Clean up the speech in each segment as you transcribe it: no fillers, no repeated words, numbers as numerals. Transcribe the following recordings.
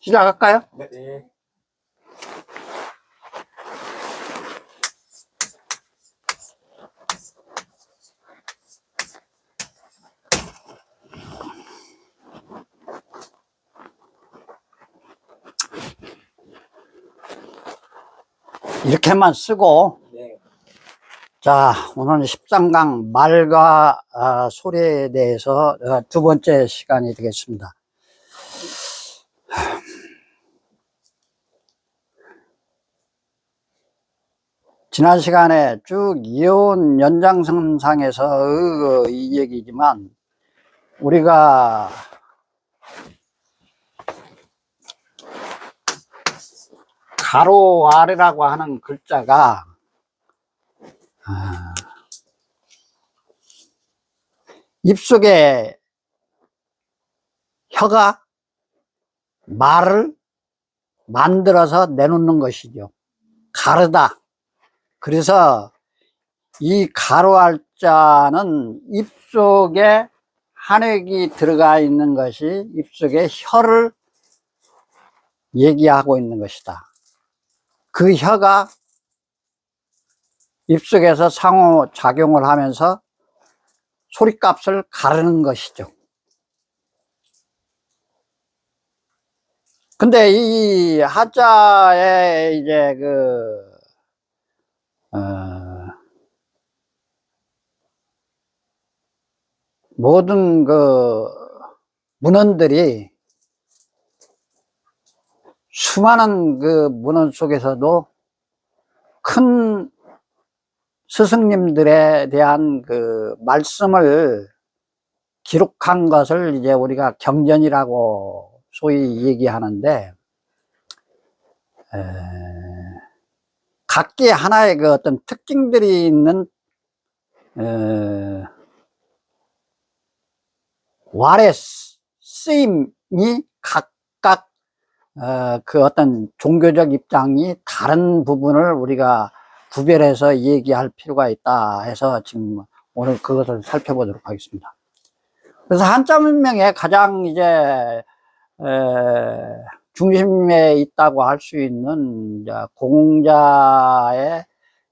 시작할까요? 네. 이렇게만 쓰고, 네. 자, 오늘 13강 말과 소리에 대해서 두 번째 시간이 되겠습니다. 지난 시간에 쭉 이어온 연장선상에서 이 얘기지만, 우리가 가로 아래라고 하는 글자가 입속에 혀가 말을 만들어서 내놓는 것이죠. 가르다. 그래서 이 가로할자는 입속에 한획이 들어가 있는 것이 입속에 혀를 얘기하고 있는 것이다. 그 혀가 입속에서 상호작용을 하면서 소리값을 가르는 것이죠. 근데 이 하자에 이제 모든 문헌들이 수많은 문헌 속에서도 큰 스승님들에 대한 말씀을 기록한 것을 이제 우리가 경전이라고 소위 얘기하는데, 각기 하나의 어떤 특징들이 있는 왈의 쓰임이 각각 어떤 종교적 입장이 다른 부분을 우리가 구별해서 얘기할 필요가 있다 해서 지금 오늘 그것을 살펴보도록 하겠습니다. 그래서 한자 문명의 가장 이제 중심에 있다고 할 수 있는 이제 공자의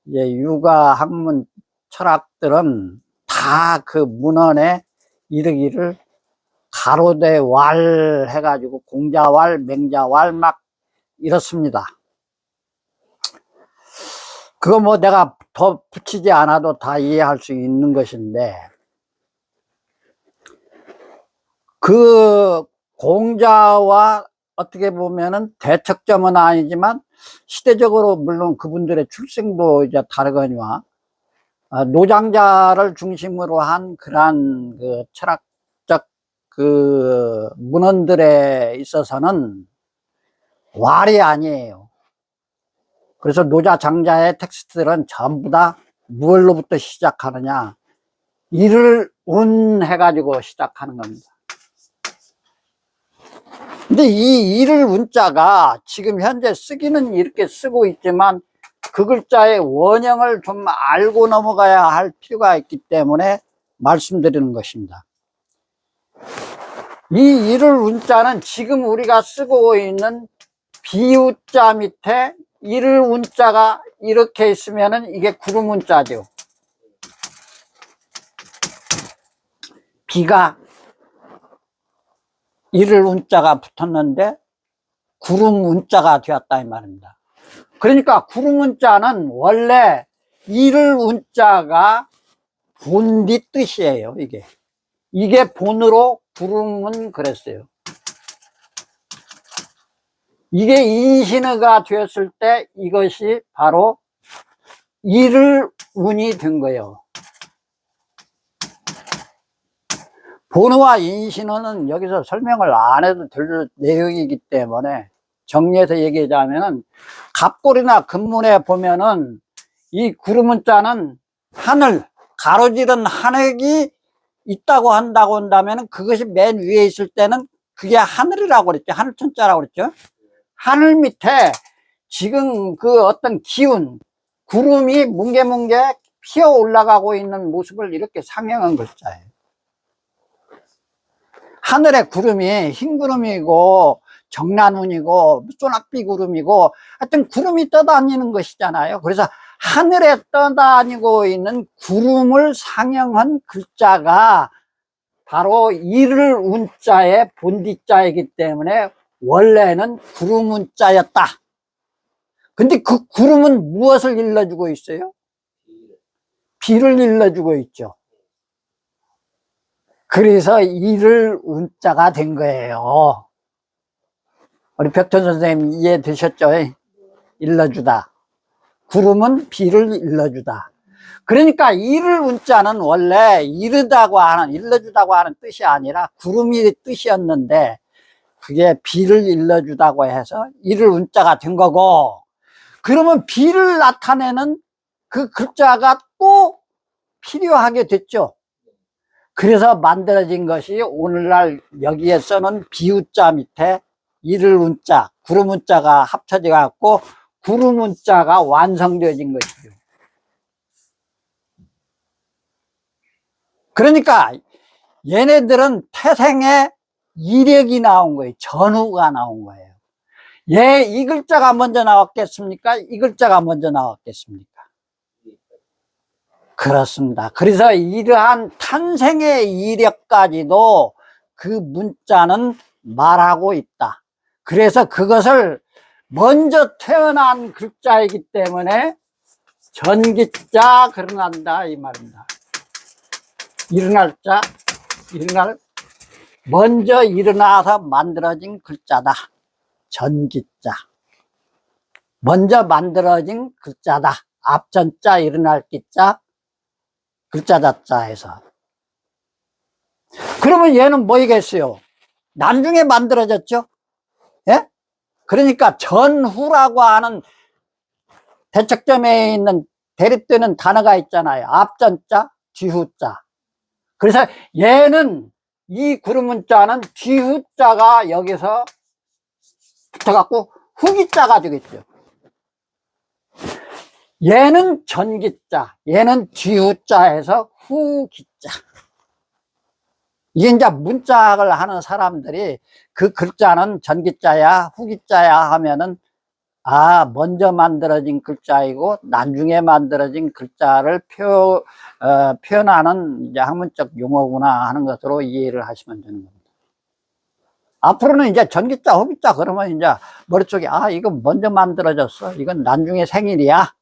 이제 유가 학문 철학들은 다 그 문헌에 이르기를 가로대 왈 해가지고 공자왈, 맹자왈 막 이렇습니다. 그거 뭐 내가 더 붙이지 않아도 다 이해할 수 있는 것인데, 그 공자와 어떻게 보면은 대척점은 아니지만 시대적으로 물론 그분들의 출생도 이제 다르거니와 노장자를 중심으로 한 그러한 철학적 문헌들에 있어서는 왈이 아니에요. 그래서 노자장자의 텍스트들은 전부 다 무얼로부터 시작하느냐, 이를 운 해가지고 시작하는 겁니다. 근데 이 이를 운자가 지금 현재 쓰기는 이렇게 쓰고 있지만 그 글자의 원형을 좀 알고 넘어가야 할 필요가 있기 때문에 말씀드리는 것입니다. 이 이를 운자는 지금 우리가 쓰고 있는 비우자 밑에 이를 운자가 이렇게 있으면은 이게 구름 운자죠. 비가 이를 운자가 붙었는데 구름 운자가 되었다 이 말입니다. 그러니까 구름 운자는 원래 이를 운자가 본디 뜻이에요. 이게 본으로 구름은 그랬어요. 이게 인신어가 되었을 때 이것이 바로 이를 운이 된 거예요. 본어와 인신어는 여기서 설명을 안 해도 될 내용이기 때문에 정리해서 얘기하자면은 갑골이나 금문에 보면은 이 구름문자는 하늘, 가로지른 한획이 있다고 한다면은 그것이 맨 위에 있을 때는 그게 하늘이라고 그랬죠. 하늘천자라고 그랬죠. 하늘 밑에 지금 어떤 기운, 구름이 뭉게뭉게 피어 올라가고 있는 모습을 이렇게 상영한 글자예요. 하늘의 구름이 흰 구름이고 정난운이고 소낙비 구름이고 하여튼 구름이 떠다니는 것이잖아요. 그래서 하늘에 떠다니고 있는 구름을 상형한 글자가 바로 이를 운자의 본디자이기 때문에 원래는 구름 운자였다. 근데 그 구름은 무엇을 일러주고 있어요? 비를 일러주고 있죠. 그래서 이를 운자가 된 거예요. 우리 벽천 선생님 이해되셨죠? 일러주다. 구름은 비를 일러주다. 그러니까 이를 운자는 원래 이르다고 하는, 일러주다고 하는 뜻이 아니라 구름이 뜻이었는데 그게 비를 일러주다고 해서 이를 운자가 된 거고, 그러면 비를 나타내는 그 글자가 또 필요하게 됐죠. 그래서 만들어진 것이 오늘날 여기에 써는 비우자 밑에 이를 운자, 구름 운자가 합쳐져 갖고 구름 운자가 완성되어진 것이죠. 그러니까 얘네들은 태생에 이력이 나온 거예요. 전후가 나온 거예요. 이 글자가 먼저 나왔겠습니까? 이 글자가 먼저 나왔겠습니까? 그렇습니다. 그래서 이러한 탄생의 이력까지도 그 문자는 말하고 있다. 그래서 그것을 먼저 태어난 글자이기 때문에 전기자 그러난다 이 말입니다. 일어날 자, 먼저 일어나서 만들어진 글자다. 전기자. 먼저 만들어진 글자다. 앞전자, 일어날 기자, 글자자자에서. 그러면 얘는 뭐이겠어요? 나중에 만들어졌죠? 예? 그러니까 전후라고 하는 대척점에 있는 대립되는 단어가 있잖아요. 앞전자, 뒤후자. 그래서 얘는 이 구름문자는 뒤후자가 여기서 붙어갖고 후기자가 되겠죠. 얘는 전기자, 얘는 뒤후자에서 후기자. 이게 이제 문자학을 하는 사람들이 그 글자는 전기자야, 후기자야 하면은 먼저 만들어진 글자이고 나중에 만들어진 글자를 표현하는 이제 학문적 용어구나 하는 것으로 이해를 하시면 되는 겁니다. 앞으로는 이제 전기자, 후기자 그러면 이제 머릿속에 이건 먼저 만들어졌어. 이건 나중에 생일이야.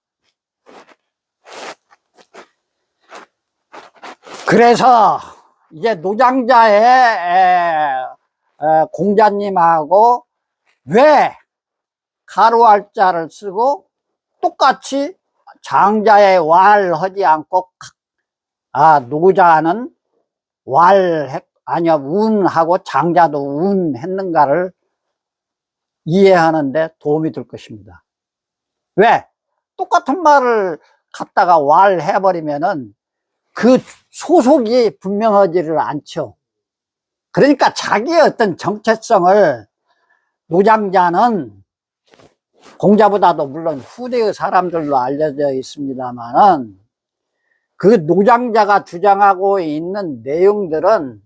그래서 이제 노장자의 공자님하고 왜 가로 알자를 쓰고 똑같이 장자의 왈 하지 않고 노자는 운하고 장자도 운 했는가를 이해하는데 도움이 될 것입니다. 왜? 똑같은 말을 갖다가 왈 해버리면은 그 소속이 분명하지를 않죠. 그러니까 자기의 어떤 정체성을 노장자는 공자보다도 물론 후대의 사람들로 알려져 있습니다만은 그 노장자가 주장하고 있는 내용들은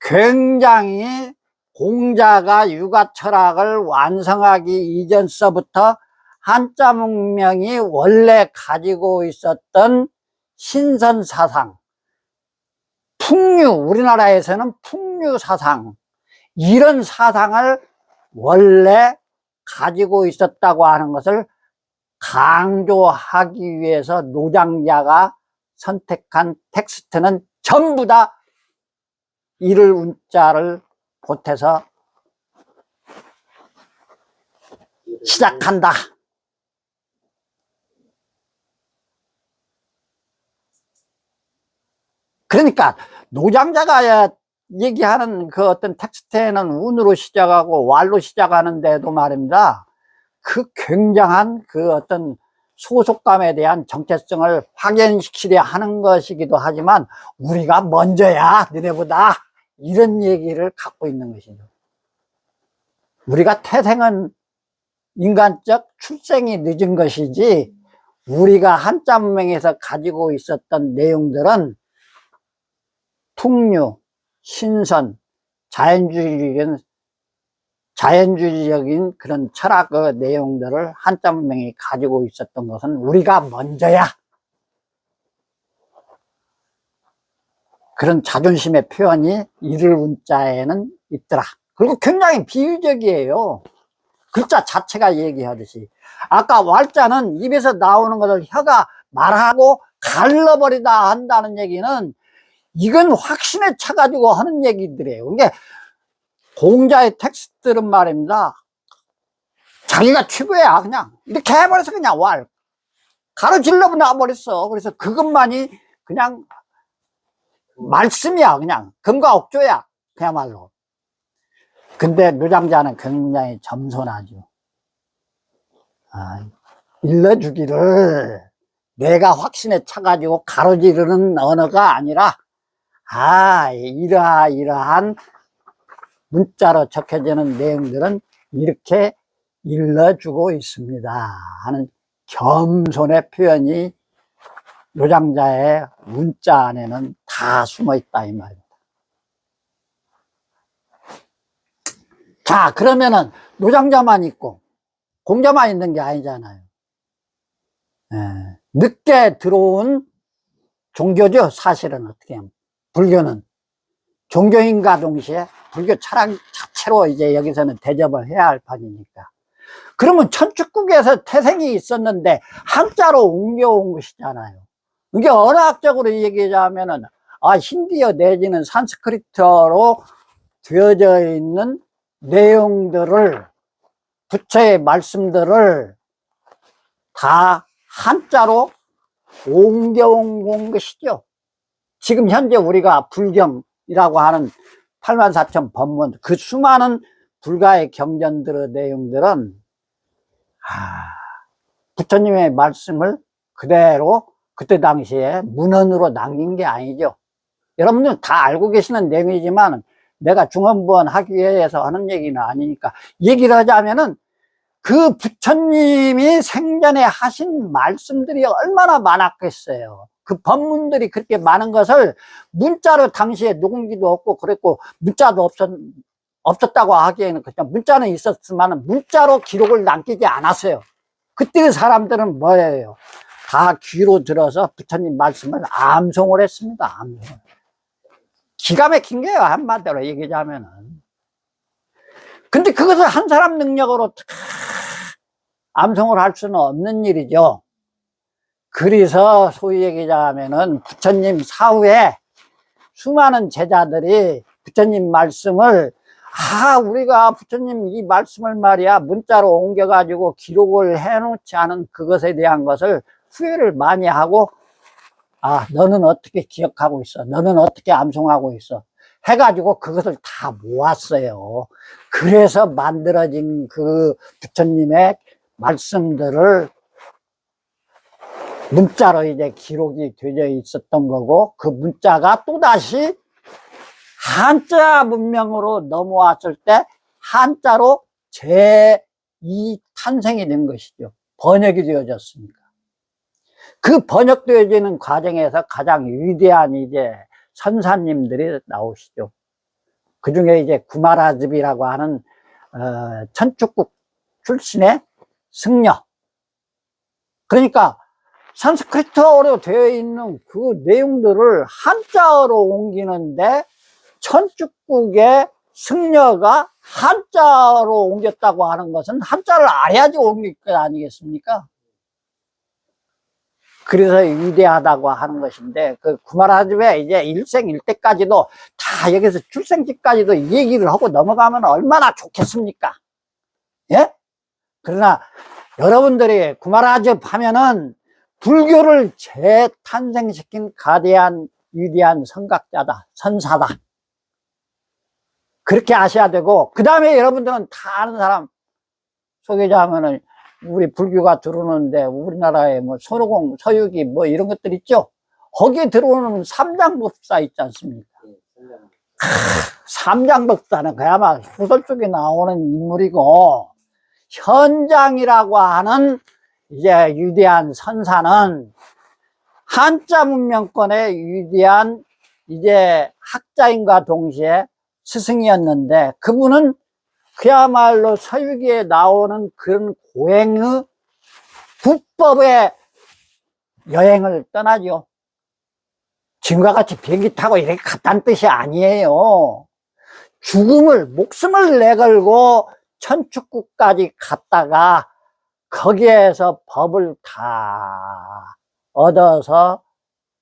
굉장히 공자가 육아 철학을 완성하기 이전서부터 한자 문명이 원래 가지고 있었던 신선 사상, 풍류, 우리나라에서는 풍류 사상, 이런 사상을 원래 가지고 있었다고 하는 것을 강조하기 위해서 노장자가 선택한 텍스트는 전부 다 이를 운자를 보태서 시작한다. 그러니까 노장자가 얘기하는 그 어떤 텍스트에는 운으로 시작하고 왈로 시작하는데도 말입니다. 그 굉장한 그 어떤 소속감에 대한 정체성을 확인시키려 하는 것이기도 하지만 우리가 먼저야 너네보다 이런 얘기를 갖고 있는 것이죠. 우리가 태생은 인간적 출생이 늦은 것이지 우리가 한자 문명에서 가지고 있었던 내용들은 풍류, 신선, 자연주의적인 자연주의적인 그런 철학의 내용들을 한자 문명이 가지고 있었던 것은 우리가 먼저야. 그런 자존심의 표현이 이를 운자에는 있더라. 그리고 굉장히 비유적이에요. 글자 자체가 얘기하듯이. 아까 왈자는 입에서 나오는 것을 혀가 말하고 갈라버리다 한다는 얘기는 이건 확신에 차가지고 하는 얘기들이에요. 그러니까 공자의 텍스트들은 말입니다. 자기가 최고야. 그냥 이렇게 해버려서 그냥 가로질러 놔버렸어. 그래서 그것만이 그냥 말씀이야. 그냥 금과 옥조야. 그야말로. 근데 노장자는 굉장히 점선하죠. 일러주기를 내가 확신에 차가지고 가로지르는 언어가 아니라 이러한 문자로 적혀지는 내용들은 이렇게 일러주고 있습니다 하는 겸손의 표현이 노장자의 문자 안에는 다 숨어 있다 이 말입니다. 자, 그러면은 노장자만 있고 공자만 있는 게 아니잖아요. 늦게 들어온 종교죠. 사실은 어떻게 하면 불교는 종교인과 동시에 불교 철학 자체로 이제 여기서는 대접을 해야 할 판이니까. 그러면 천축국에서 태생이 있었는데 한자로 옮겨온 것이잖아요. 이게 언어학적으로 얘기하자면은 힌디어 내지는 산스크리트어로 되어져 있는 내용들을, 부처의 말씀들을 다 한자로 옮겨온 것이죠. 지금 현재 우리가 불경이라고 하는 84,000 법문, 그 수많은 불가의 경전들의 내용들은 부처님의 말씀을 그대로 그때 당시에 문헌으로 남긴 게 아니죠. 여러분들 다 알고 계시는 내용이지만 내가 중언부언하기 위해서 하는 얘기는 아니니까, 얘기를 하자면은 그 부처님이 생전에 하신 말씀들이 얼마나 많았겠어요. 그 법문들이 그렇게 많은 것을 문자로 당시에 녹음기도 없고 그랬고 문자도 없었다고 하기에는, 그냥 문자는 있었지만 문자로 기록을 남기지 않았어요. 그때 사람들은 뭐예요? 다 귀로 들어서 부처님 말씀을 암송을 했습니다. 암송. 기가 막힌 게요, 한마디로 얘기하자면은. 근데 그것을 한 사람 능력으로 암송을 할 수는 없는 일이죠. 그래서 소위 얘기하자면은 부처님 사후에 수많은 제자들이 부처님 말씀을 우리가 부처님 이 말씀을 말이야 문자로 옮겨가지고 기록을 해놓지 않은 그것에 대한 것을 후회를 많이 하고, 너는 어떻게 기억하고 있어? 너는 어떻게 암송하고 있어? 해가지고 그것을 다 모았어요. 그래서 만들어진 그 부처님의 말씀들을 문자로 이제 기록이 되어 있었던 거고, 그 문자가 또다시 한자 문명으로 넘어왔을 때 한자로 제2 탄생이 된 것이죠. 번역이 되어졌으니까. 그 번역되어지는 과정에서 가장 위대한 이제 선사님들이 나오시죠. 그 중에 이제 구마라집이라고 하는 천축국 출신의 승려. 그러니까 산스크리트어로 되어 있는 그 내용들을 한자어로 옮기는데 천축국의 승려가 한자로 옮겼다고 하는 것은 한자를 알아야지 옮길 것 아니겠습니까? 그래서 위대하다고 하는 것인데, 그 구마라집에 이제 일생일대까지도 다 여기서 출생지까지도 얘기를 하고 넘어가면 얼마나 좋겠습니까? 예? 그러나 여러분들이 구마라집 하면은 불교를 재탄생시킨 가대한 위대한 선각자다, 선사다. 그렇게 아셔야 되고, 그 다음에 여러분들은 다 아는 사람 소개자하면은 우리 불교가 들어오는데 우리나라에 뭐 손오공, 서유기 뭐 이런 것들 있죠. 거기에 들어오는 삼장법사 있지 않습니까? 삼장법사는 그야말로 소설 속에 나오는 인물이고, 현장이라고 하는 이제 위대한 선사는 한자 문명권의 위대한 이제 학자인과 동시에 스승이었는데, 그분은 그야말로 서유기에 나오는 그런 고행의 국법의 여행을 떠나죠. 지금과 같이 비행기 타고 이렇게 갔다는 뜻이 아니에요. 목숨을 내걸고 천축국까지 갔다가 거기에서 법을 다 얻어서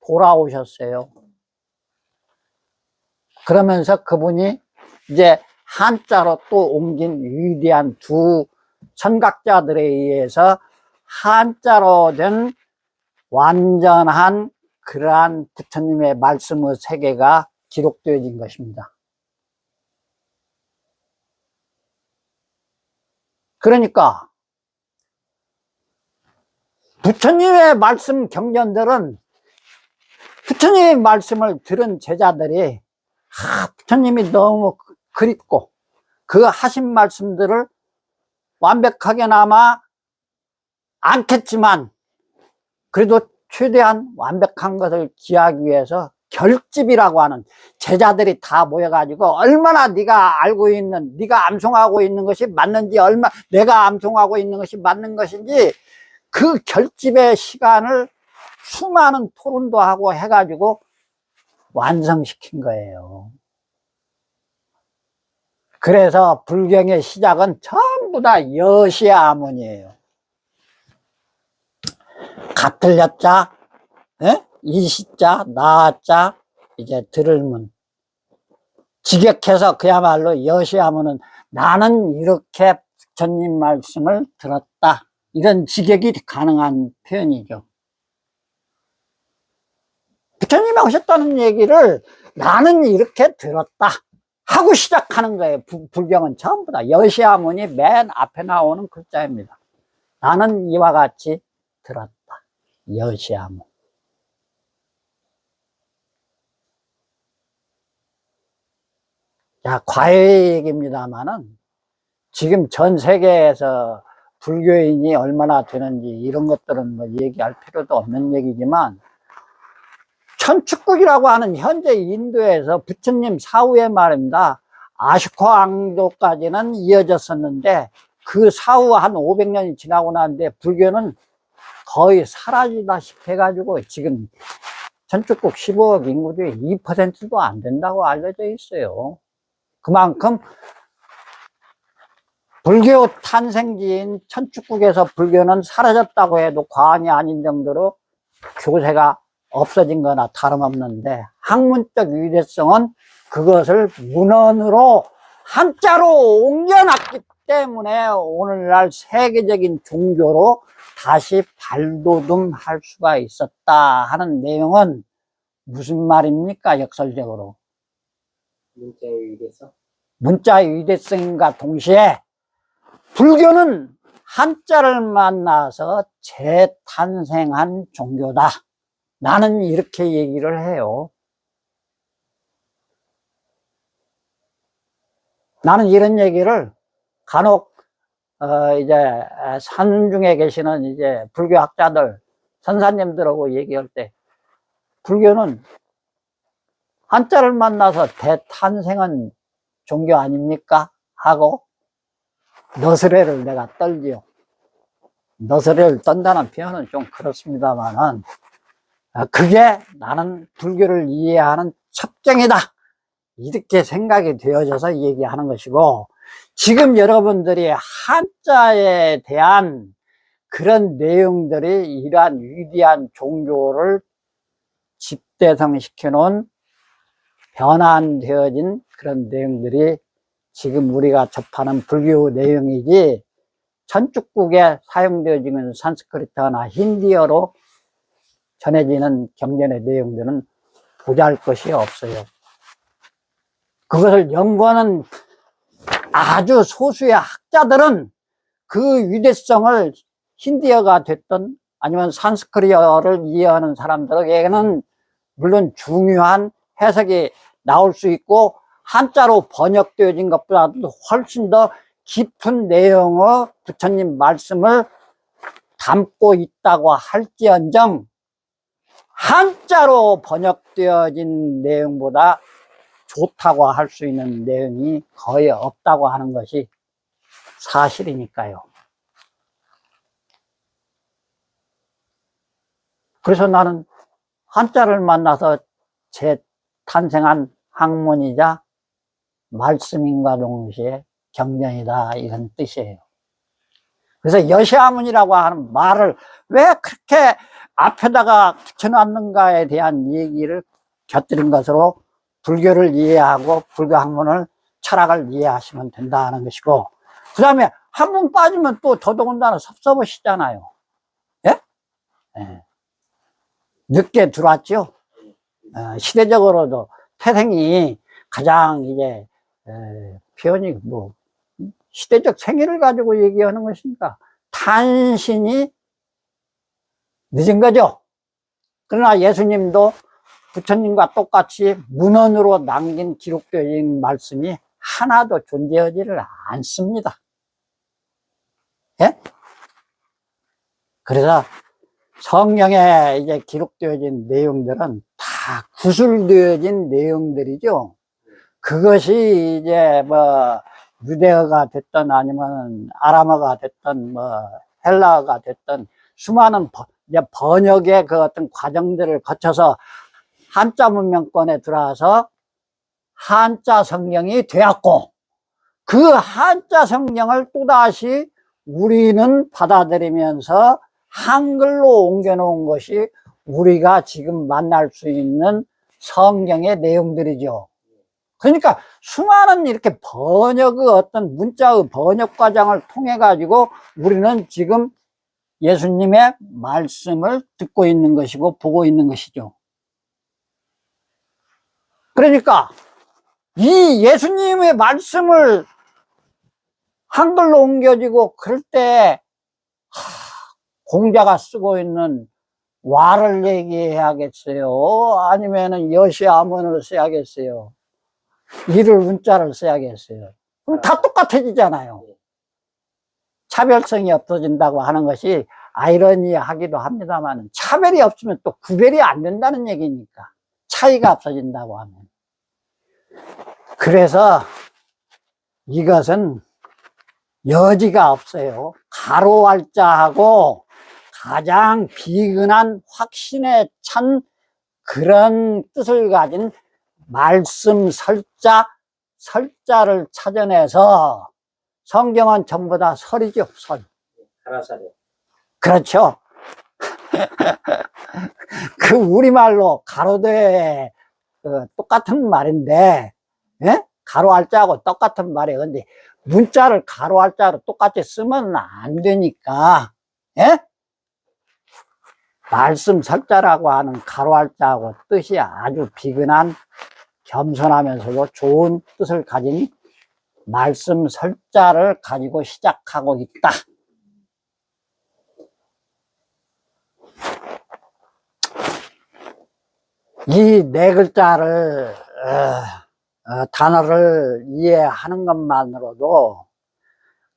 돌아오셨어요. 그러면서 그분이 이제 한자로 또 옮긴 위대한 두 선각자들에 의해서 한자로 된 완전한 그러한 부처님의 말씀의 세계가 기록되어진 것입니다. 그러니까 부처님의 말씀 경전들은 부처님의 말씀을 들은 제자들이 부처님이 너무 그립고 그 하신 말씀들을 완벽하게나마 않겠지만 그래도 최대한 완벽한 것을 기하기 위해서 결집이라고 하는 제자들이 다 모여가지고 얼마나 네가 알고 있는, 네가 암송하고 있는 것이 맞는지, 내가 암송하고 있는 것이 맞는 것인지 그 결집의 시간을 수많은 토론도 하고 해가지고 완성시킨 거예요. 그래서 불경의 시작은 전부 다 여시아문이에요. 같을 여자, 이시자, 나자, 이제 들을문. 직역해서 그야말로 여시아문은 나는 이렇게 부처님 말씀을 들었다. 이런 직역이 가능한 표현이죠. 부처님이 오셨다는 얘기를 나는 이렇게 들었다 하고 시작하는 거예요. 불경은 전부 다 여시아문이 맨 앞에 나오는 글자입니다. 나는 이와 같이 들었다. 여시아문. 자, 과외 얘기입니다만은 지금 전 세계에서 불교인이 얼마나 되는지 이런 것들은 뭐 얘기할 필요도 없는 얘기지만 천축국이라고 하는 현재 인도에서 부처님 사후에 말입니다. 아슈코앙도까지는 이어졌었는데 그 사후 한 500년이 지나고 나는데 불교는 거의 사라지다시피 해가지고 지금 천축국 15억 인구 중에 2%도 안 된다고 알려져 있어요. 그만큼 불교 탄생지인 천축국에서 불교는 사라졌다고 해도 과언이 아닌 정도로 교세가 없어진 거나 다름없는데 학문적 위대성은 그것을 문헌으로 한자로 옮겨놨기 때문에 오늘날 세계적인 종교로 다시 발돋움할 수가 있었다 하는 내용은 무슨 말입니까? 역설적으로 문자의 위대성? 문자의 위대성과 동시에 불교는 한자를 만나서 재탄생한 종교다. 나는 이렇게 얘기를 해요. 나는 이런 얘기를 간혹 이제 산중에 계시는 이제 불교학자들, 선사님들하고 얘기할 때 불교는 한자를 만나서 대탄생한 종교 아닙니까? 하고 너스레를 내가 떨지요. 너스레를 떤다는 표현은 좀 그렇습니다만은 그게 나는 불교를 이해하는 첩정이다. 이렇게 생각이 되어져서 얘기하는 것이고 지금 여러분들이 한자에 대한 그런 내용들이 이러한 위대한 종교를 집대성시켜 놓은 변환되어진 그런 내용들이 지금 우리가 접하는 불교 내용이지 천축국에 사용되어지는 산스크리트나 힌디어로 전해지는 경전의 내용들은 보잘것이 없어요. 그것을 연구하는 아주 소수의 학자들은 그 위대성을 힌디어가 됐든 아니면 산스크리트를 이해하는 사람들에게는 물론 중요한 해석이 나올 수 있고 한자로 번역되어진 것보다도 훨씬 더 깊은 내용의 부처님 말씀을 담고 있다고 할지언정 한자로 번역되어진 내용보다 좋다고 할 수 있는 내용이 거의 없다고 하는 것이 사실이니까요. 그래서 나는 한자를 만나서 재탄생한 학문이자 말씀인과 동시에 경전이다, 이런 뜻이에요. 그래서 여시아문이라고 하는 말을 왜 그렇게 앞에다가 붙여놨는가에 대한 얘기를 곁들인 것으로 불교를 이해하고 불교 학문을, 철학을 이해하시면 된다는 것이고, 그 다음에 한 번 빠지면 또 더더군다나 섭섭하시잖아요. 예? 예. 늦게 들어왔죠. 시대적으로도 태생이 가장 이제 표현이 뭐 시대적 생애를 가지고 얘기하는 것이니까 탄신이 늦은 거죠. 그러나 예수님도 부처님과 똑같이 문헌으로 남긴 기록되어진 말씀이 하나도 존재하지를 않습니다. 예? 그래서 성경에 이제 기록되어진 내용들은 다 구술되어진 내용들이죠. 그것이 이제 뭐 유대어가 됐든 아니면 아람어가 됐든 뭐 헬라어가 됐든 수많은 이제 번역의 그 어떤 과정들을 거쳐서 한자 문명권에 들어와서 한자 성경이 되었고, 그 한자 성경을 또다시 우리는 받아들이면서 한글로 옮겨놓은 것이 우리가 지금 만날 수 있는 성경의 내용들이죠. 그러니까 수많은 이렇게 번역의 어떤 문자의 번역 과정을 통해 가지고 우리는 지금 예수님의 말씀을 듣고 있는 것이고 보고 있는 것이죠. 그러니까 이 예수님의 말씀을 한글로 옮겨지고 그럴 때 공자가 쓰고 있는 와를 얘기해야겠어요? 아니면은 여시아문을 써야겠어요? 이를 문자를 써야겠어요? 그럼 다 똑같아지잖아요. 차별성이 없어진다고 하는 것이 아이러니하기도 합니다만, 차별이 없으면 또 구별이 안 된다는 얘기니까, 차이가 없어진다고 하면. 그래서 이것은 여지가 없어요. 가로알자하고 가장 비근한 확신에 찬 그런 뜻을 가진 말씀 설자를 찾아내서, 성경은 전부 다 설이죠, 설. 가라사대. 그렇죠. 그 우리말로 가로대 똑같은 말인데, 예? 가로 알자하고 똑같은 말이에요. 근데 문자를 가로 알자로 똑같이 쓰면 안 되니까, 예? 말씀 설자라고 하는 가로 알자하고 뜻이 아주 비근한, 겸손하면서도 좋은 뜻을 가진 말씀 설자를 가지고 시작하고 있다. 이 네 글자를 단어를 이해하는 것만으로도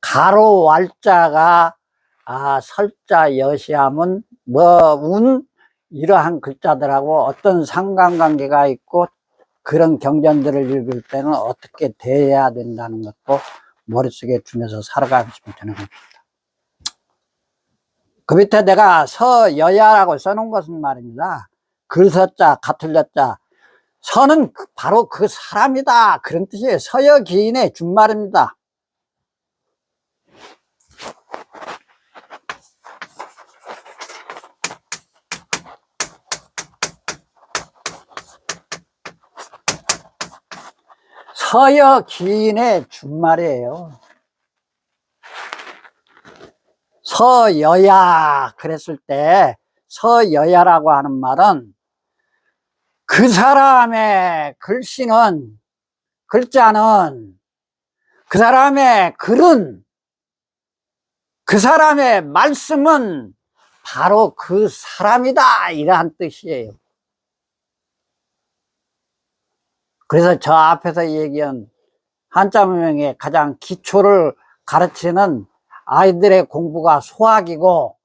가로 왈자가 설자 여시함은 운 이러한 글자들하고 어떤 상관관계가 있고, 그런 경전들을 읽을 때는 어떻게 대해야 된다는 것도 머릿속에 두면서 살아가시면 되는 겁니다. 그 밑에 내가 서여야라고 써놓은 것은 말입니다. 글서자, 가틀려자. 서는 바로 그 사람이다, 그런 뜻이에요. 서여기인의 준말입니다. 서여기인의 준말이에요. 서여야 그랬을 때, 서여야라고 하는 말은 그 사람의 글씨는, 글자는, 그 사람의 글은, 그 사람의 말씀은 바로 그 사람이다, 이러한 뜻이에요. 그래서 저 앞에서 얘기한 한자 문명의 가장 기초를 가르치는 아이들의 공부가 수학이고,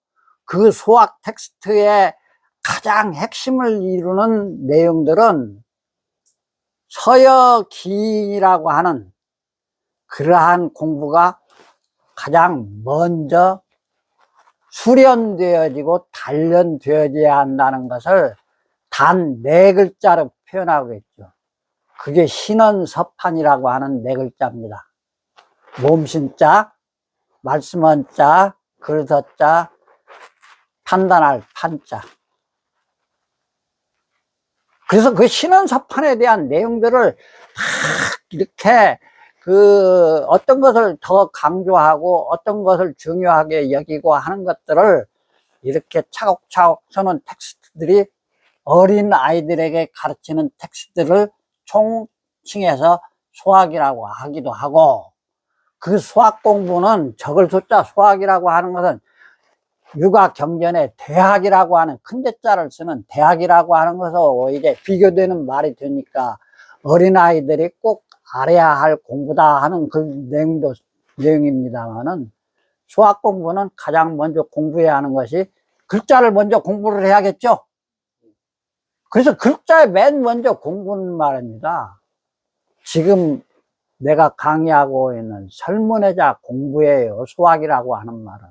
그 수학 텍스트의 가장 핵심을 이루는 내용들은 서여기라고 하는 그러한 공부가 가장 먼저 수련되어지고 단련되어져야 한다는 것을 단 4글자로 표현하고 있죠. 그게 신원서판이라고 하는 4글자입니다. 몸신자, 말씀한 자, 글서자, 판단할 판자. 그래서 그 신원서판에 대한 내용들을 이렇게 어떤 것을 더 강조하고 어떤 것을 중요하게 여기고 하는 것들을 이렇게 차곡차곡 써놓은 텍스트들이 어린 아이들에게 가르치는 텍스트를 총칭해서 수학이라고 하기도 하고, 그 수학 공부는 적을 숫자 수학이라고 하는 것은 육아 경전에 대학이라고 하는 큰 대자를 쓰는 대학이라고 하는 것으로 이제 비교되는 말이 되니까 어린아이들이 꼭 알아야 할 공부다 하는 그 내용입니다만은, 수학 공부는 가장 먼저 공부해야 하는 것이 글자를 먼저 공부를 해야겠죠. 그래서 글자에 맨 먼저 공부는 말입니다. 지금 내가 강의하고 있는 설문회자 공부예요. 수학이라고 하는 말은.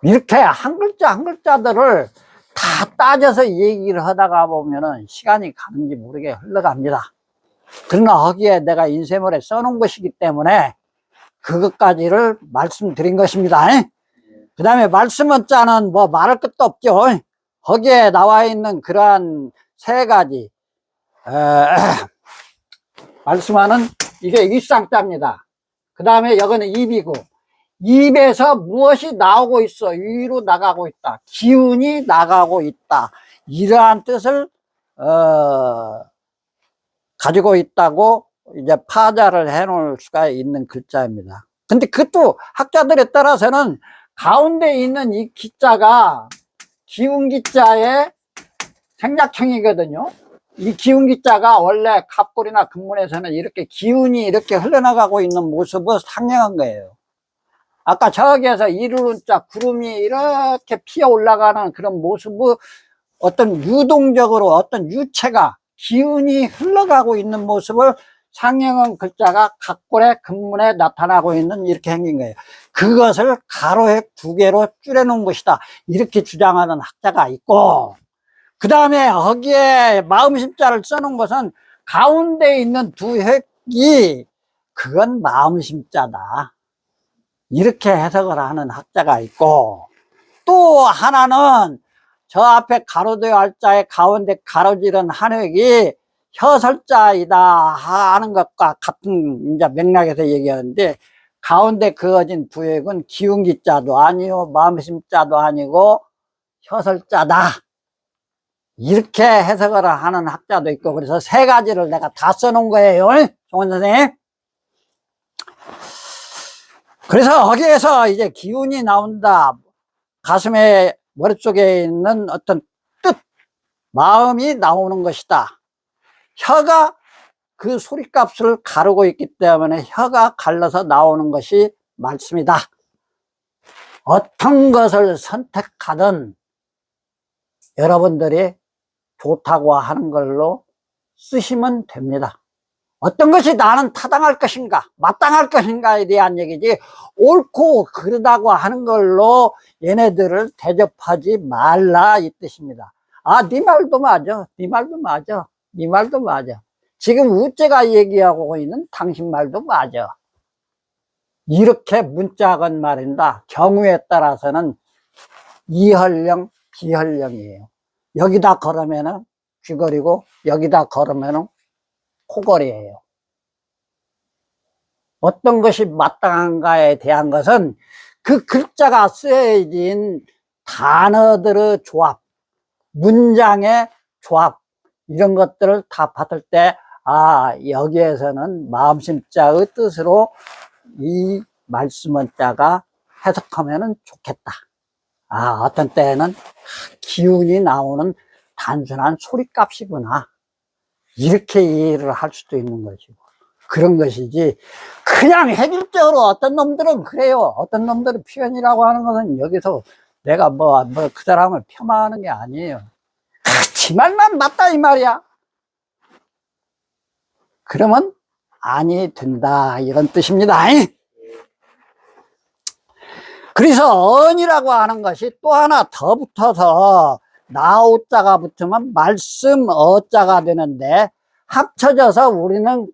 이렇게 한 글자 한 글자들을 다 따져서 얘기를 하다가 보면은 시간이 가는지 모르게 흘러갑니다. 그러나 거기에 내가 인쇄물에 써놓은 것이기 때문에 그것까지를 말씀드린 것입니다. 그 다음에 말씀은 자는 뭐 말할 것도 없죠. 거기에 나와 있는 그러한 3가지 말씀하는 이게 일상자입니다. 그 다음에 여기는 입이고, 입에서 무엇이 나오고 있어? 위로 나가고 있다. 기운이 나가고 있다. 이러한 뜻을 가지고 있다고 이제 파자를 해 놓을 수가 있는 글자입니다. 근데 그것도 학자들에 따라서는 가운데 있는 이 기자가 기운기자의 생략형이거든요. 이 기운기자가 원래 갑골이나 금문에서는 이렇게 기운이 이렇게 흘러나가고 있는 모습을 상징한 거예요. 아까 저기에서 이루는자 구름이 이렇게 피어 올라가는 그런 모습을 어떤 유동적으로 어떤 유체가 기운이 흘러가고 있는 모습을 상형한 글자가 갑골에 금문에 나타나고 있는 이렇게 생긴 거예요. 그것을 가로획 2개로 줄여놓은 것이다, 이렇게 주장하는 학자가 있고, 그 다음에 거기에 마음심자를 써놓은 것은 가운데 있는 2획이 그건 마음심자다, 이렇게 해석을 하는 학자가 있고, 또 하나는 저 앞에 가로되어 할자의 가운데 가로지른 한 획이 혀설자이다 하는 것과 같은 이제 맥락에서 얘기하는데, 가운데 그어진 2획은 기운기자도 아니고 마음심자도 아니고 혀설자다, 이렇게 해석을 하는 학자도 있고, 그래서 3가지를 내가 다 써놓은 거예요, 송원 선생님. 그래서 거기에서 이제 기운이 나온다, 가슴에 머릿속에 있는 어떤 뜻, 마음이 나오는 것이다. 혀가 그 소리값을 가르고 있기 때문에 혀가 갈라서 나오는 것이 말씀이다. 어떤 것을 선택하든 여러분들이 좋다고 하는 걸로 쓰시면 됩니다. 어떤 것이 나는 타당할 것인가 마땅할 것인가에 대한 얘기지, 옳고 그르다고 하는 걸로 얘네들을 대접하지 말라, 이 뜻입니다. 아, 네 말도 맞아, 네 말도 맞아, 네 말도 맞아, 지금 우째가 얘기하고 있는 당신 말도 맞아, 이렇게 문자건 말입니다. 경우에 따라서는 이헐령 비헐령이에요. 여기다 걸으면은 귀걸이고 여기다 걸으면은 코걸이에요. 어떤 것이 마땅한가에 대한 것은 그 글자가 쓰여진 단어들의 조합, 문장의 조합, 이런 것들을 다 봤을 때, 아, 여기에서는 마음심자의 뜻으로 이 말씀원자가 해석하면 좋겠다. 아, 어떤 때에는 기운이 나오는 단순한 소리값이구나, 이렇게 이해를 할 수도 있는 것이고, 그런 것이지, 그냥 해질적으로 어떤 놈들은 그래요. 어떤 놈들은 표현이라고 하는 것은 여기서 내가 그 사람을 폄하하는 게 아니에요. 지 말만 맞다 이 말이야. 그러면 아니 된다 이런 뜻입니다. 그래서 언이라고 하는 것이 또 하나 더 붙어서 나오자가 붙으면 말씀 어자가 되는데, 합쳐져서 우리는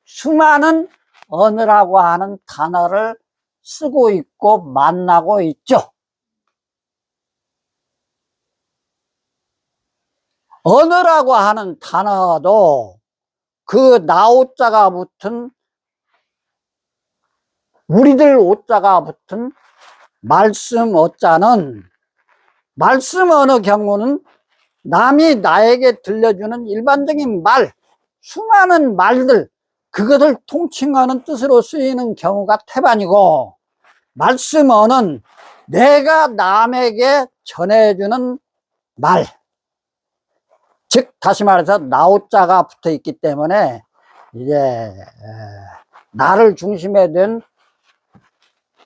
수많은 언어라고 하는 단어를 쓰고 있고 만나고 있죠. 언어라고 하는 단어도 그 나오자가 붙은, 우리들 오자가 붙은 말씀 어자는, 말씀 어느 경우는 남이 나에게 들려주는 일반적인 말, 수많은 말들, 그것을 통칭하는 뜻으로 쓰이는 경우가 태반이고, 말씀 어는 내가 남에게 전해주는 말, 즉 다시 말해서 나오자가 붙어 있기 때문에 이제 나를 중심에 둔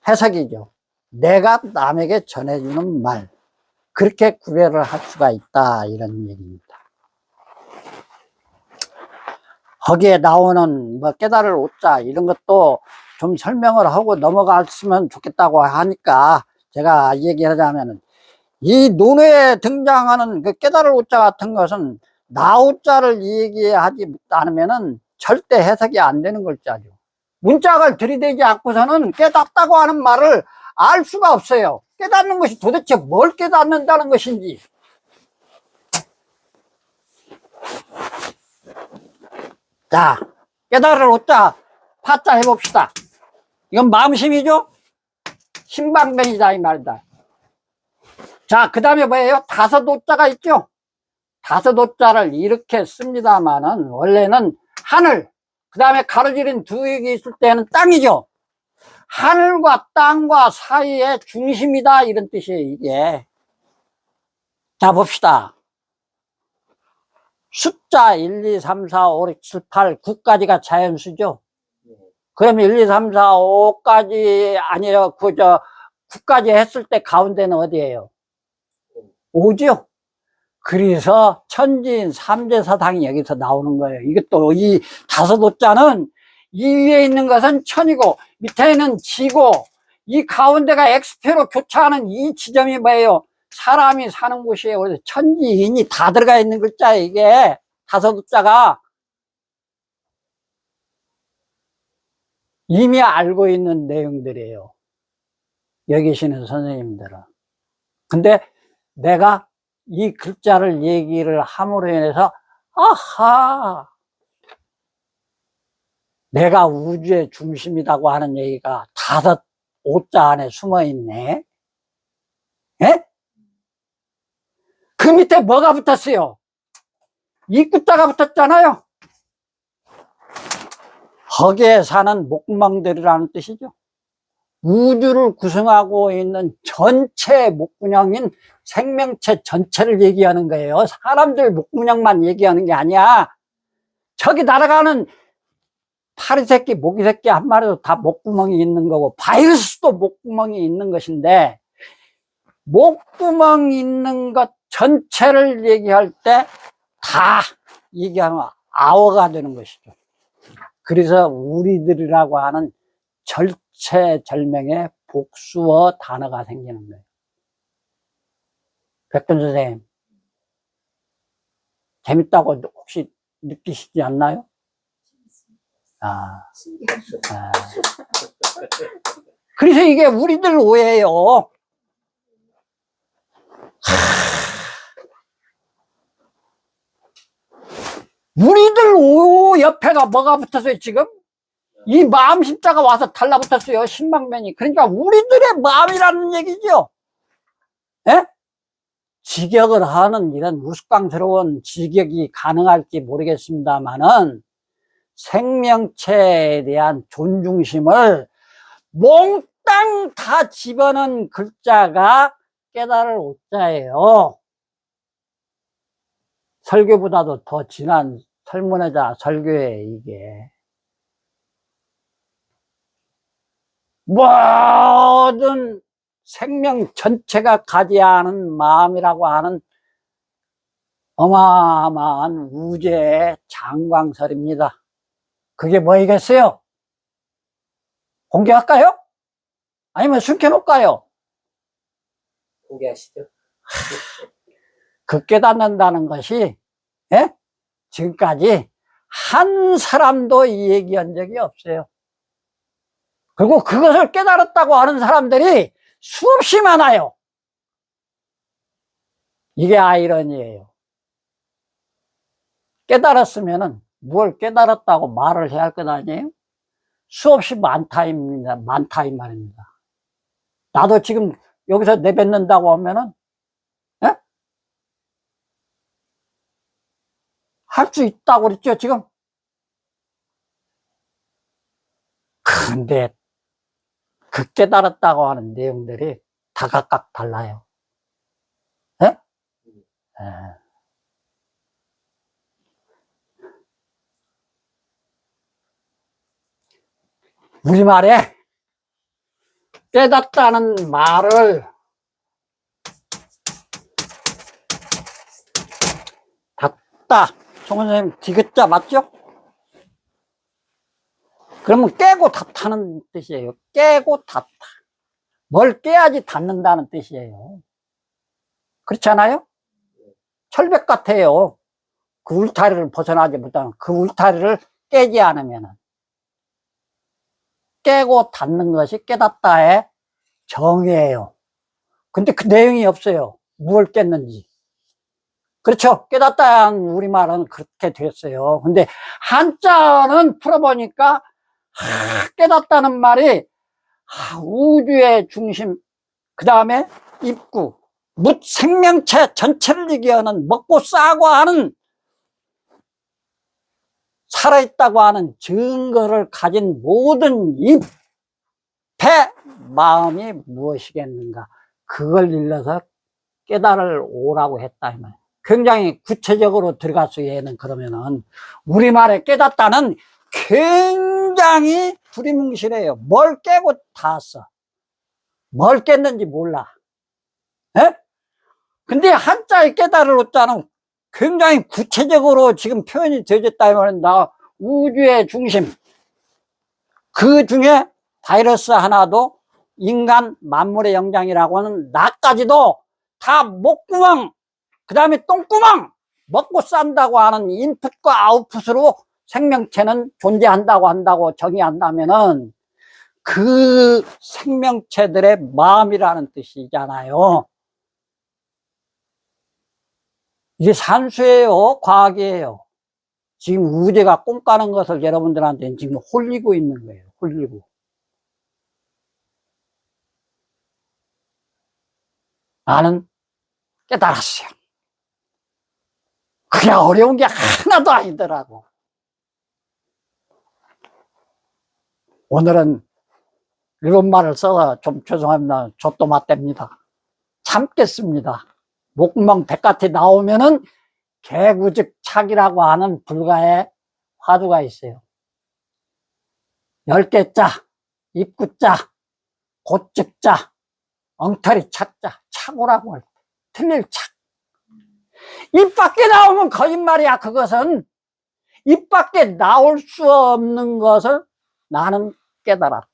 해석이죠. 내가 남에게 전해주는 말, 그렇게 구별을 할 수가 있다 이런 얘기입니다. 거기에 나오는 뭐 깨달을 오자 이런 것도 좀 설명을 하고 넘어갔으면 좋겠다고 하니까 제가 얘기하자면은, 이 논어에 등장하는 그 깨달을 오자 같은 것은 나오자를 얘기하지 않으면은 절대 해석이 안 되는 글자죠. 문짝을 들이대지 않고서는 깨닫다고 하는 말을 알 수가 없어요. 깨닫는 것이 도대체 뭘 깨닫는다는 것인지. 자, 깨달을 오자 파자 해봅시다. 이건 마음심이죠? 신방변이다 이 말이다. 자, 그 다음에 뭐예요? 다섯 오자가 있죠? 다섯 오자를 이렇게 씁니다만은 원래는 하늘, 그 다음에 가로지른 두 익이 있을 때는 땅이죠. 하늘과 땅과 사이의 중심이다 이런 뜻이에요 이게. 자, 봅시다. 숫자 1, 2, 3, 4, 5, 6, 7, 8, 9까지가 자연수죠. 그러면 1, 2, 3, 4, 5까지 아니라 9까지 했을 때 가운데는 어디예요? 5죠. 그래서 천지인 삼재사당이 여기서 나오는 거예요. 이것도 이 다섯 오자는 이 위에 있는 것은 천이고 밑에는 지고, 이 가운데가 X표로 교차하는 이 지점이 뭐예요? 사람이 사는 곳이에요. 그래서 천지인이 다 들어가 있는 글자예요 이게 다섯 오자가. 이미 알고 있는 내용들이에요 여기 계시는 선생님들은. 근데 내가 이 글자를 얘기를 함으로 인해서 아하, 내가 우주의 중심이라고 하는 얘기가 다섯 오자 안에 숨어 있네. 예? 그 밑에 뭐가 붙었어요? 입구자가 붙었잖아요. 거기에 사는 목구멍들이라는 뜻이죠. 우주를 구성하고 있는 전체 목구멍인 생명체 전체를 얘기하는 거예요. 사람들 목구멍만 얘기하는 게 아니야. 저기 날아가는 파리새끼, 모기새끼 한 마리도 다 목구멍이 있는 거고, 바이러스도 목구멍이 있는 것인데, 목구멍 있는 것 전체를 얘기할 때 다 얘기하면 아워가 되는 것이죠. 그래서 우리들이라고 하는 절체절명의 복수어 단어가 생기는 거예요. 백돈 선생님, 재밌다고 혹시 느끼시지 않나요? 그래서 이게 우리들 오해예요. 우리들 오 옆에가 뭐가 붙었어요 지금? 이 마음 십자가 와서 달라붙었어요 신방면이. 그러니까 우리들의 마음이라는 얘기죠. 예? 직역을 하는 이런 우스꽝스러운 직역이 가능할지 모르겠습니다만은, 생명체에 대한 존중심을 몽땅 다 집어넣은 글자가 깨달을 오자예요. 설교보다도 더 진한 설문회자 설교에 이게 모든 생명 전체가 가져야 하는 마음이라고 하는 어마어마한 우주의 장광설입니다. 그게 뭐이겠어요? 공개할까요? 아니면 숨겨놓을까요? 공개하시죠. 그 깨닫는다는 것이, 예? 지금까지 한 사람도 이 얘기한 적이 없어요. 그리고 그것을 깨달았다고 하는 사람들이 수없이 많아요. 이게 아이러니예요. 깨달았으면은 뭘 깨달았다고 말을 해야 할 것 아니에요? 수없이 많다입니다. 많다 이 말입니다. 나도 지금 여기서 내뱉는다고 하면은 할 수 있다고 그랬죠 지금. 근데 그 깨달았다고 하는 내용들이 다 각각 달라요. 예? 예. 우리말에 깨닫다는 말을 닫다, 송 선생님 디귿자 맞죠? 그러면 깨고 닫다는 뜻이에요. 깨고 닫다. 뭘 깨야지 닫는다는 뜻이에요. 그렇지 않아요? 철벽 같아요. 그 울타리를 벗어나지 못하면, 그 울타리를 깨지 않으면 깨고 닫는 것이 깨닫다의 정의예요. 근데 그 내용이 없어요. 무엇을 깼는지. 그렇죠? 깨닫다는 우리말은 그렇게 됐어요. 근데 한자는 풀어보니까 깨닫다는 말이 우주의 중심, 그 다음에 입구, 묻 생명체 전체를 얘기하는, 먹고 싸고 하는, 살아있다고 하는 증거를 가진 모든 이 배 마음이 무엇이겠는가, 그걸 일러서 깨달을 오라고 했다 이 말. 굉장히 구체적으로 들어갔어요. 얘는 그러면은 우리말에 깨닫다는 굉장히 두리뭉실해요. 뭘 깨고 닿았어. 뭘 깼는지 몰라. 에? 근데 한자에 깨달을 오자는 굉장히 구체적으로 지금 표현이 되어졌다 이 말은, 나 우주의 중심, 그 중에 바이러스 하나도 인간 만물의 영장이라고 하는 나까지도 다 목구멍, 그 다음에 똥구멍, 먹고 산다고 하는 인풋과 아웃풋으로 생명체는 존재한다고 한다고 정의한다면은 그 생명체들의 마음이라는 뜻이잖아요. 이게 산수예요, 과학이에요. 지금 우주가 꿈까는 것을 여러분들한테는 지금 홀리고 있는 거예요. 홀리고. 나는 깨달았어요. 그게 어려운 게 하나도 아니더라고. 오늘은 일본말을 써서 좀 죄송합니다. 좆도 맞댑니다. 참겠습니다. 목구멍 백같이 나오면은 개구즉착이라고 하는 불가의 화두가 있어요. 10개자, 입구자, 고즉자, 엉터리 착자, 착오라고 할 때, 틀릴 착. 입 밖에 나오면 거짓말이야. 그것은 입 밖에 나올 수 없는 것을 나는 깨달았다.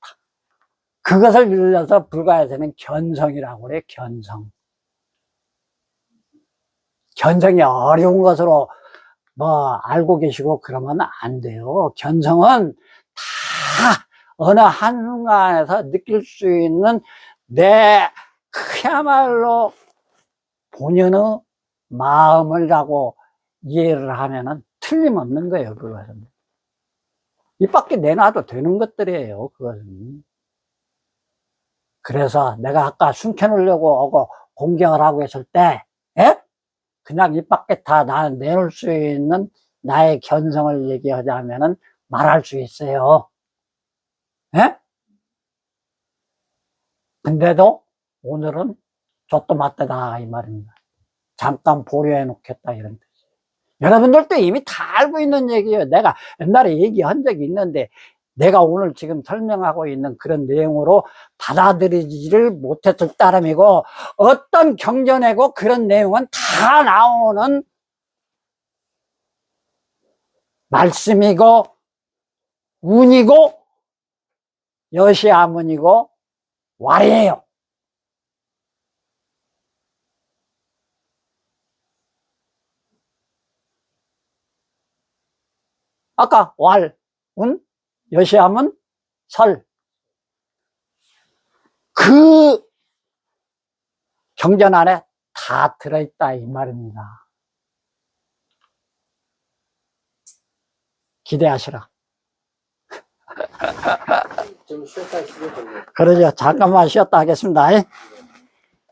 그것을 일러서 불가에서는 견성이라고 그래요. 견성. 견성이 어려운 것으로 뭐 알고 계시고 그러면 안 돼요. 견성은 다 어느 한순간에서 느낄 수 있는 내 그야말로 본연의 마음을라고 이해를 하면은 틀림없는 거예요. 그것은 입 밖에 내놔도 되는 것들이에요. 그것은. 그래서 내가 아까 숨겨놓으려고 하고 공경을 하고 했을 때, 예? 그냥 입 밖에 다 나는 내놓을 수 있는 나의 견성을 얘기하자면은 말할 수 있어요. 예? 근데도 오늘은 좆도 맞대다 이 말입니다. 잠깐 보류해 놓겠다 이런 뜻이에요. 여러분들도 이미 다 알고 있는 얘기예요. 내가 옛날에 얘기한 적이 있는데 내가 오늘 지금 설명하고 있는 그런 내용으로 받아들이지를 못했을 따름이고, 어떤 경전이고 그런 내용은 다 나오는 말씀이고 운이고 여시아문이고 왈이에요. 아까 왈, 운, 여시아문, 설. 그 경전 안에 다 들어있다 이 말입니다. 기대하시라. 좀 쉬었다 하시죠, 그러면. 그러죠. 잠깐만 쉬었다 하겠습니다.